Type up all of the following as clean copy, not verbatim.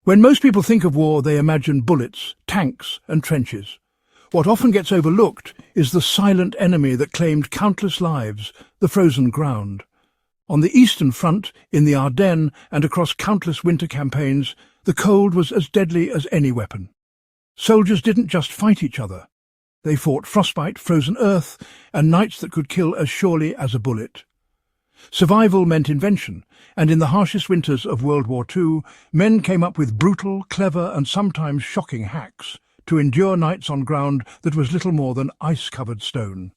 When most people think of war, they imagine bullets, tanks, and trenches. What often gets overlooked is the silent enemy that claimed countless lives, the frozen ground. On the Eastern Front, in the Ardennes, and across countless winter campaigns, the cold was as deadly as any weapon. Soldiers didn't just fight each other. They fought frostbite, frozen earth, and nights that could kill as surely as a bullet. Survival meant invention, and in the harshest winters of World War II, men came up with brutal, clever, and sometimes shocking hacks to endure nights on ground that was little more than ice-covered stone.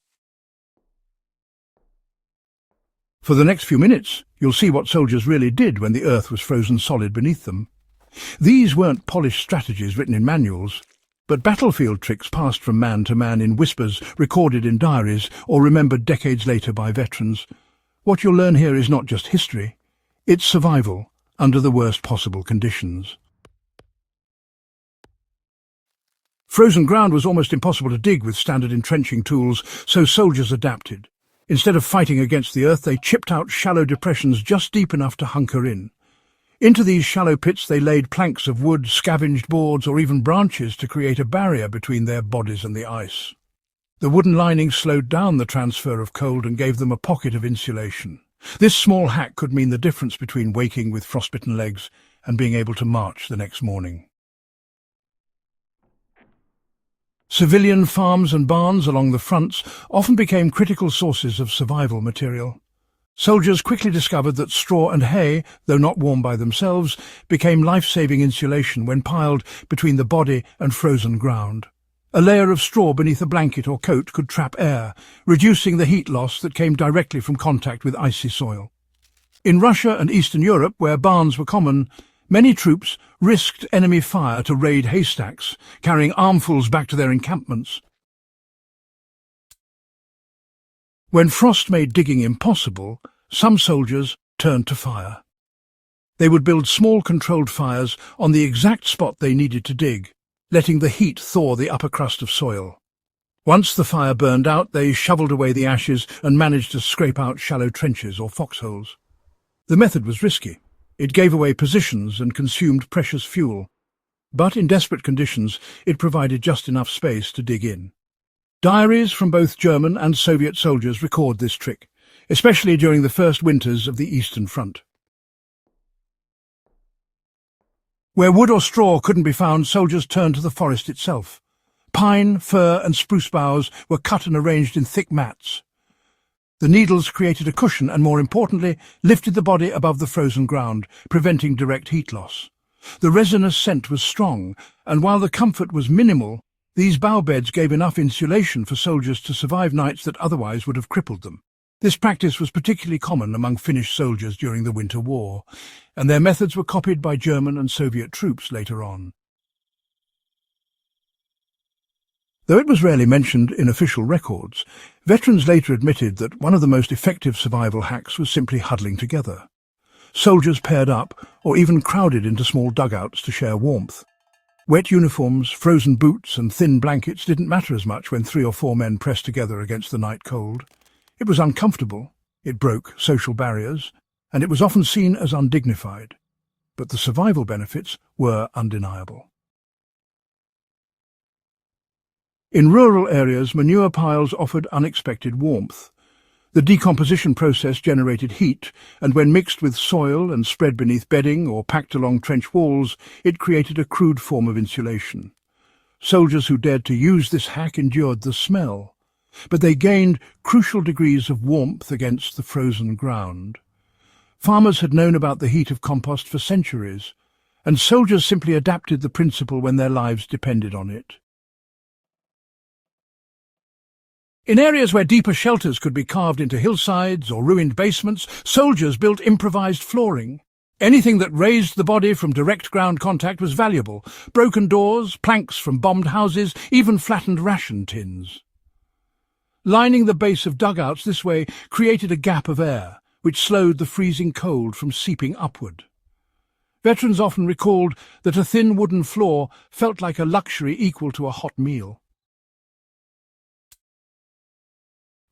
For the next few minutes, you'll see what soldiers really did when the earth was frozen solid beneath them. These weren't polished strategies written in manuals, but battlefield tricks passed from man to man in whispers, recorded in diaries, or remembered decades later by veterans. What you'll learn here is not just history, it's survival under the worst possible conditions. Frozen ground was almost impossible to dig with standard entrenching tools, so soldiers adapted. Instead of fighting against the earth, they chipped out shallow depressions just deep enough to hunker in. Into these shallow pits they laid planks of wood, scavenged boards, or even branches to create a barrier between their bodies and the ice. The wooden lining slowed down the transfer of cold and gave them a pocket of insulation. This small hack could mean the difference between waking with frostbitten legs and being able to march the next morning. Civilian farms and barns along the fronts often became critical sources of survival material. Soldiers quickly discovered that straw and hay, though not warm by themselves, became life-saving insulation when piled between the body and frozen ground. A layer of straw beneath a blanket or coat could trap air, reducing the heat loss that came directly from contact with icy soil. In Russia and Eastern Europe, where barns were common, many troops risked enemy fire to raid haystacks, carrying armfuls back to their encampments. When frost made digging impossible, some soldiers turned to fire. They would build small controlled fires on the exact spot they needed to dig, letting the heat thaw the upper crust of soil. Once the fire burned out, they shoveled away the ashes and managed to scrape out shallow trenches or foxholes. The method was risky. It gave away positions and consumed precious fuel. But in desperate conditions, it provided just enough space to dig in. Diaries from both German and Soviet soldiers record this trick, especially during the first winters of the Eastern Front. Where wood or straw couldn't be found, soldiers turned to the forest itself. Pine, fir and spruce boughs were cut and arranged in thick mats. The needles created a cushion and, more importantly, lifted the body above the frozen ground, preventing direct heat loss. The resinous scent was strong, and while the comfort was minimal, these bough beds gave enough insulation for soldiers to survive nights that otherwise would have crippled them. This practice was particularly common among Finnish soldiers during the Winter War, and their methods were copied by German and Soviet troops later on. Though it was rarely mentioned in official records, veterans later admitted that one of the most effective survival hacks was simply huddling together. Soldiers paired up or even crowded into small dugouts to share warmth. Wet uniforms, frozen boots and thin blankets didn't matter as much when 3 or 4 men pressed together against the night cold. It was uncomfortable, it broke social barriers, and it was often seen as undignified. But the survival benefits were undeniable. In rural areas, manure piles offered unexpected warmth. The decomposition process generated heat, and when mixed with soil and spread beneath bedding or packed along trench walls, it created a crude form of insulation. Soldiers who dared to use this hack endured the smell, but they gained crucial degrees of warmth against the frozen ground. Farmers had known about the heat of compost for centuries, and soldiers simply adapted the principle when their lives depended on it. In areas where deeper shelters could be carved into hillsides or ruined basements, soldiers built improvised flooring. Anything that raised the body from direct ground contact was valuable. Broken doors, planks from bombed houses, even flattened ration tins. Lining the base of dugouts this way created a gap of air, which slowed the freezing cold from seeping upward. Veterans often recalled that a thin wooden floor felt like a luxury equal to a hot meal.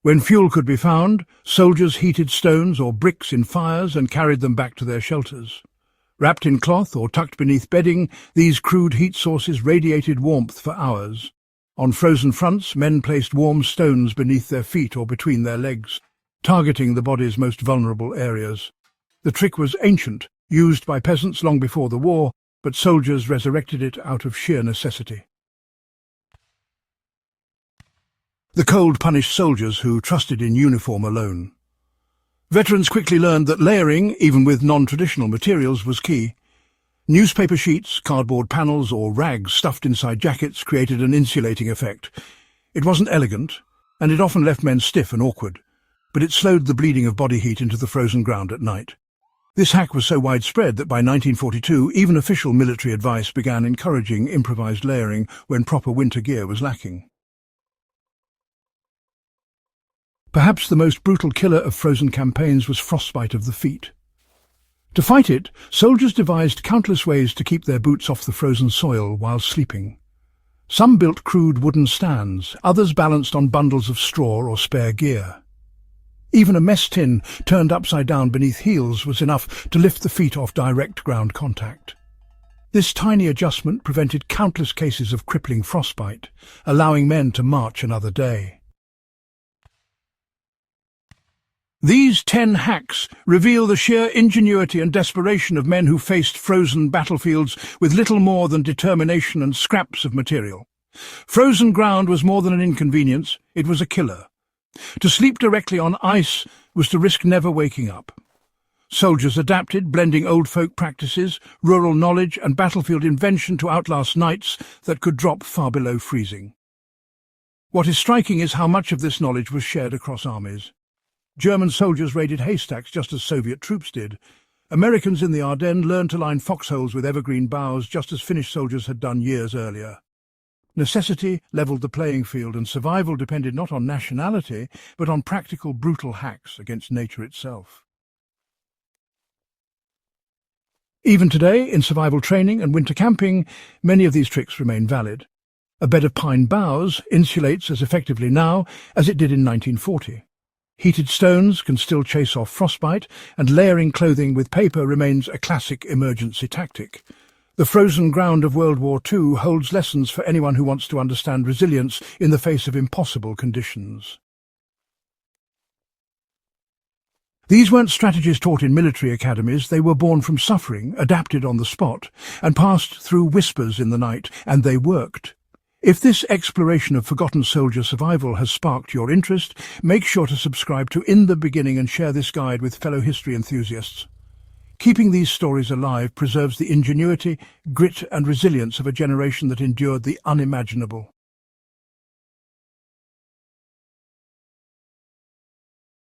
When fuel could be found, soldiers heated stones or bricks in fires and carried them back to their shelters. Wrapped in cloth or tucked beneath bedding, these crude heat sources radiated warmth for hours. On frozen fronts, men placed warm stones beneath their feet or between their legs, targeting the body's most vulnerable areas. The trick was ancient, used by peasants long before the war, but soldiers resurrected it out of sheer necessity. The cold punished soldiers who trusted in uniform alone. Veterans quickly learned that layering, even with non-traditional materials, was key. Newspaper sheets, cardboard panels, or rags stuffed inside jackets created an insulating effect. It wasn't elegant, and it often left men stiff and awkward, but it slowed the bleeding of body heat into the frozen ground at night. This hack was so widespread that by 1942, even official military advice began encouraging improvised layering when proper winter gear was lacking. Perhaps the most brutal killer of frozen campaigns was frostbite of the feet. To fight it, soldiers devised countless ways to keep their boots off the frozen soil while sleeping. Some built crude wooden stands, others balanced on bundles of straw or spare gear. Even a mess tin turned upside down beneath heels was enough to lift the feet off direct ground contact. This tiny adjustment prevented countless cases of crippling frostbite, allowing men to march another day. These 10 hacks reveal the sheer ingenuity and desperation of men who faced frozen battlefields with little more than determination and scraps of material. Frozen ground was more than an inconvenience, it was a killer. To sleep directly on ice was to risk never waking up. Soldiers adapted, blending old folk practices, rural knowledge and battlefield invention to outlast nights that could drop far below freezing. What is striking is how much of this knowledge was shared across armies. German soldiers raided haystacks just as Soviet troops did. Americans in the Ardennes learned to line foxholes with evergreen boughs just as Finnish soldiers had done years earlier. Necessity leveled the playing field, and survival depended not on nationality, but on practical, brutal hacks against nature itself. Even today, in survival training and winter camping, many of these tricks remain valid. A bed of pine boughs insulates as effectively now as it did in 1940. Heated stones can still chase off frostbite, and layering clothing with paper remains a classic emergency tactic. The frozen ground of World War II holds lessons for anyone who wants to understand resilience in the face of impossible conditions. These weren't strategies taught in military academies, they were born from suffering, adapted on the spot, and passed through whispers in the night, and they worked. If this exploration of forgotten soldier survival has sparked your interest, make sure to subscribe to In the Beginning and share this guide with fellow history enthusiasts. Keeping these stories alive preserves the ingenuity, grit and resilience of a generation that endured the unimaginable.